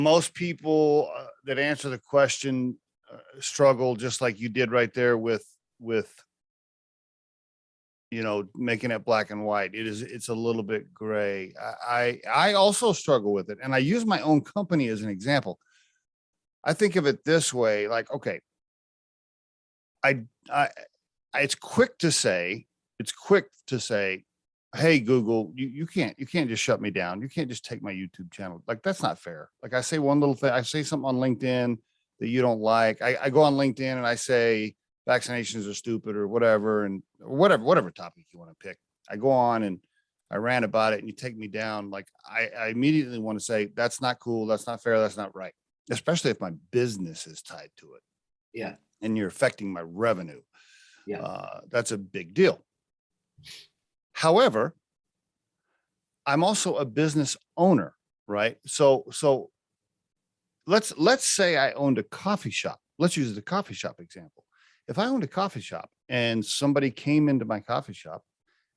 Most people that answer the question struggle just like you did right there with making it black and white. It's a little bit gray. I also struggle with it, and I use my own company as an example. I think of it this way, like, okay, it's quick to say, hey, Google, you can't just shut me down. You can't just take my YouTube channel. Like, that's not fair. Like, I say one little thing, I say something on LinkedIn that you don't like. I go on LinkedIn and I say vaccinations are stupid or whatever, and whatever topic you want to pick. I go on and I rant about it and you take me down. Like, I immediately want to say, that's not cool. That's not fair. That's not right. Especially if my business is tied to it. Yeah. And you're affecting my revenue. Yeah. That's a big deal. However, I'm also a business owner, right? So let's say I owned a coffee shop. Let's use the coffee shop example. If I owned a coffee shop and somebody came into my coffee shop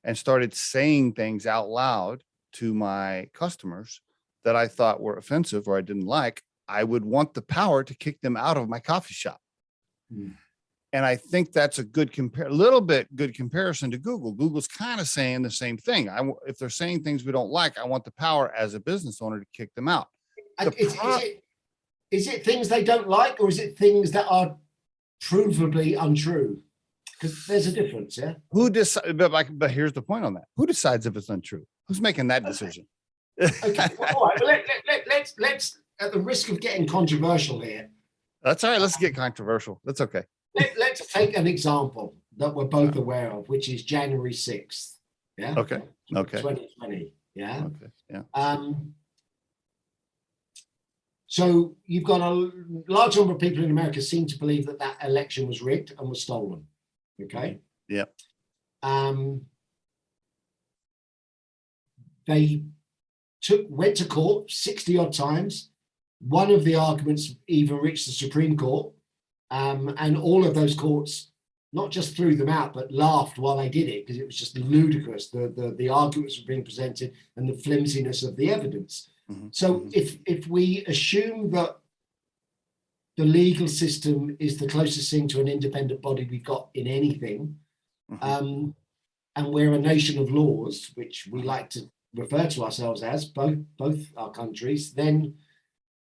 and started saying things out loud to my customers that I thought were offensive or I didn't like, I would want the power to kick them out of my coffee shop. And I think that's a good good comparison to Google. Google's kind of saying the same thing. If they're saying things we don't like, I want the power as a business owner to kick them out. Is it things they don't like, or is it things that are provably untrue? Because there's a difference, yeah. But here's the point on that. Who decides if it's untrue? Who's making that decision? Okay, well, all right. But let's at the risk of getting controversial here. That's all right. Let's get controversial. That's okay. Let's take an example that we're both aware of, which is January 6th. Yeah. Okay. 2020. Yeah. Okay. Yeah. So you've got a large number of people in America seem to believe that that election was rigged and was stolen. Okay. Yeah. They went to court 60 odd times. One of the arguments even reached the Supreme Court. And all of those courts not just threw them out, but laughed while they did it, because it was just ludicrous, the arguments were being presented and the flimsiness of the evidence. So if we assume that the legal system is the closest thing to an independent body we've got in anything, and we're a nation of laws, which we like to refer to ourselves as, both our countries, then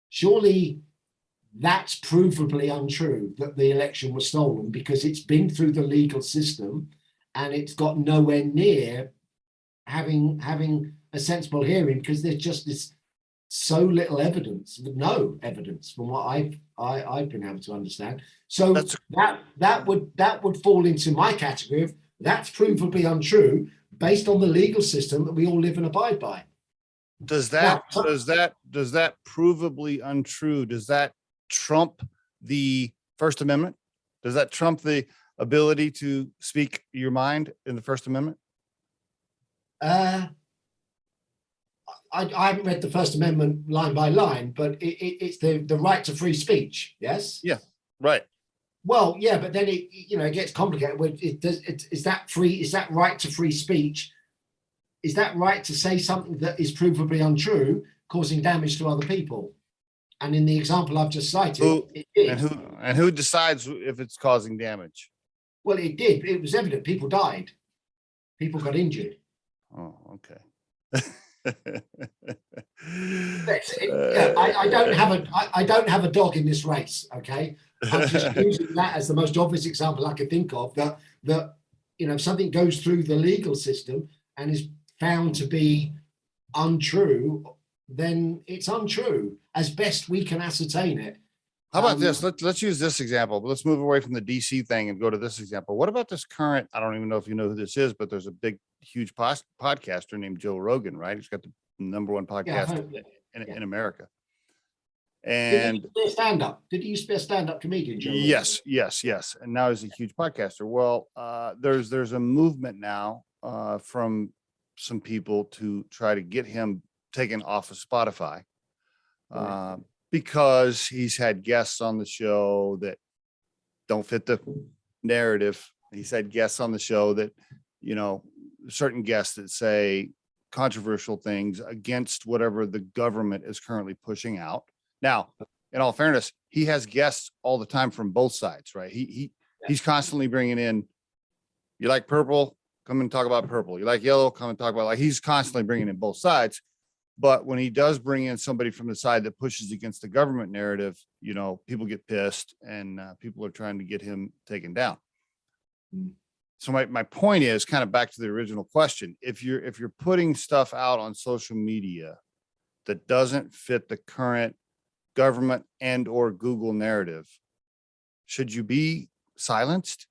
surely that's provably untrue that the election was stolen, because it's been through the legal system and it's got nowhere near having a sensible hearing, because there's just this so little evidence, no evidence from what I've been able to understand. So that would fall into my category of that's provably untrue based on the legal system that we all live and abide by. Does that provably untrue, does that trump the First Amendment? Does that trump the ability to speak your mind in the First Amendment? I haven't read the First Amendment line by line, but it's the right to free speech. Yes. Yeah. Right. Well, yeah, but then it gets complicated. Is that right to free speech? Is that right to say something that is provably untrue, causing damage to other people? And in the example I've just cited, it did. And who decides if it's causing damage? Well, it did. It was evident. People died. People got injured. Oh, okay. I don't have a dog in this race. Okay, I'm just using that as the most obvious example I could think of. That something goes through the legal system and is found to be untrue, then it's untrue as best we can ascertain it. How about this? Let's use this example. Let's move away from the DC thing and go to this example. What about this current? I don't even know if you know who this is, but there's a huge podcaster named Joe Rogan, right? He's got the #1 podcast in America. And did he used to be a stand-up comedian, Joe? Yes. And now he's a huge podcaster. Well, there's a movement now from some people to try to get him taken off of Spotify. Because he's had guests on the show that don't fit the narrative. He's had guests on the show that, certain guests that say controversial things against whatever the government is currently pushing out. Now, in all fairness, he has guests all the time from both sides, right? He's constantly bringing in, you like purple, come and talk about purple. You like yellow, come and talk about, like, he's constantly bringing in both sides. But when he does bring in somebody from the side that pushes against the government narrative, you know, people get pissed, and people are trying to get him taken down. So my point is kind of back to the original question. If you're putting stuff out on social media that doesn't fit the current government and or Google narrative, should you be silenced?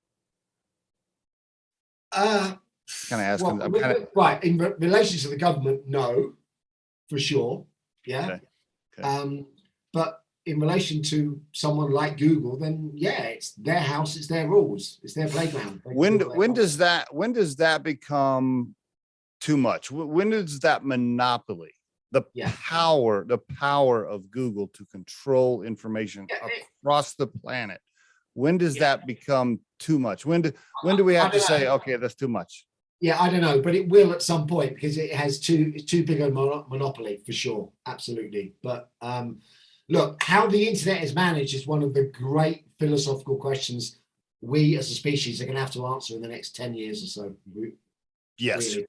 Kind of asking. Well, right, in relation to the government, no, for sure. Yeah. Okay. But in relation to someone like Google, then yeah, it's their house, it's their rules, it's their playground. When does that become too much? When does that monopoly, the power of Google to control information across the planet, when does that become too much? When do we have to say, okay, that's too much? Yeah, I don't know, but it will at some point, because it has it's too big a monopoly, for sure. Absolutely. But look, how the internet is managed is one of the great philosophical questions we as a species are going to have to answer in the next 10 years or so. Yes. Really.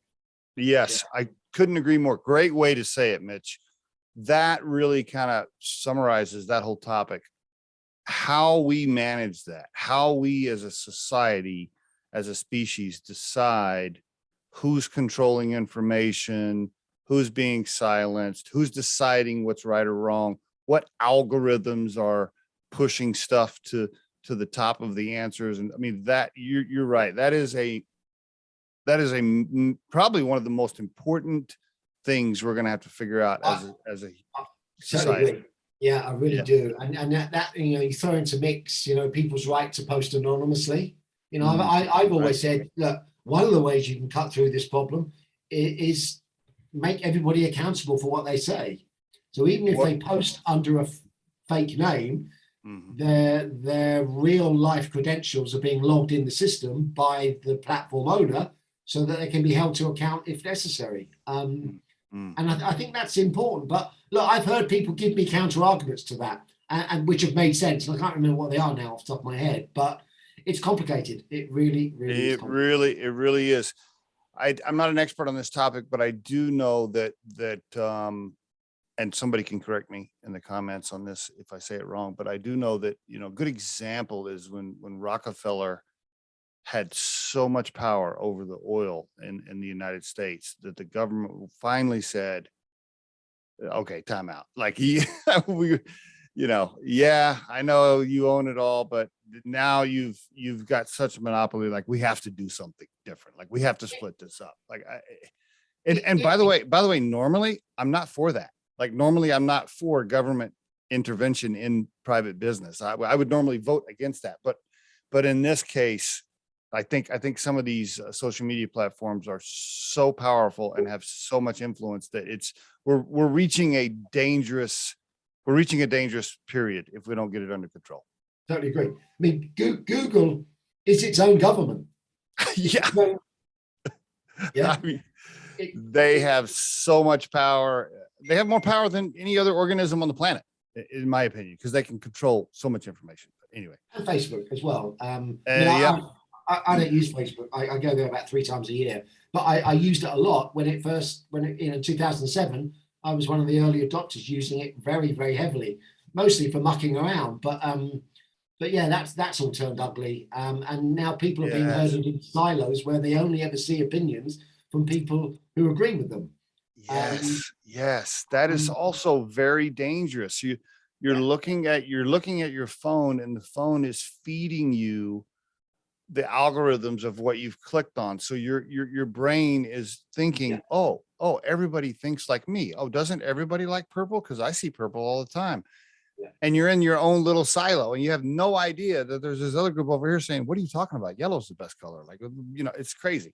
Yes. Yeah. I couldn't agree more. Great way to say it, Mitch. That really kind of summarizes that whole topic. How we manage that, how we as a society, as a species, decide who's controlling information, who's being silenced, who's deciding what's right or wrong, what algorithms are pushing stuff to the top of the answers. And I mean, that you're right. That is probably one of the most important things we're going to have to figure out as a society. Totally. Yeah, I really do. And that, you know, you throw into mix, you know, people's right to post anonymously. You know, I've always said, look, one of the ways you can cut through this problem is make everybody accountable for what they say. So even if they post under a fake name, their real life credentials are being logged in the system by the platform owner, so that they can be held to account if necessary. And I think that's important. But look, I've heard people give me counter arguments to that, and which have made sense. And I can't remember what they are now off the top of my head, but it's complicated. It really is. It really is. I'm not an expert on this topic, but I do know that and somebody can correct me in the comments on this if I say it wrong, but I do know that, you know, a good example is when Rockefeller had so much power over the oil in the United States that the government finally said, okay, time out. Like you know, yeah, I know you own it all, but now you've got such a monopoly. Like, we have to do something different. Like, we have to split this up. Like, and by the way, normally I'm not for that. Like, normally I'm not for government intervention in private business. I would normally vote against that. But in this case, I think some of these social media platforms are so powerful and have so much influence that we're reaching a dangerous period if we don't get it under control. Totally agree. I mean, Google is its own government. Yeah. I mean, they have so much power. They have more power than any other organism on the planet, in my opinion, because they can control so much information. But anyway, and Facebook as well. I don't use Facebook. I go there about 3 times a year, but I used it a lot when it in 2007. I was one of the early adopters using it very, very heavily, mostly for mucking around. But yeah, that's all turned ugly. And now people are being herded in silos where they only ever see opinions from people who agree with them. Yes, that is also very dangerous. You're looking at your phone, and the phone is feeding you the algorithms of what you've clicked on. So your brain is thinking, oh, everybody thinks like me. Oh, doesn't everybody like purple? Because I see purple all the time. And you're in your own little silo, and you have no idea that there's this other group over here saying, what are you talking about? Yellow's the best color. Like, you know, it's crazy.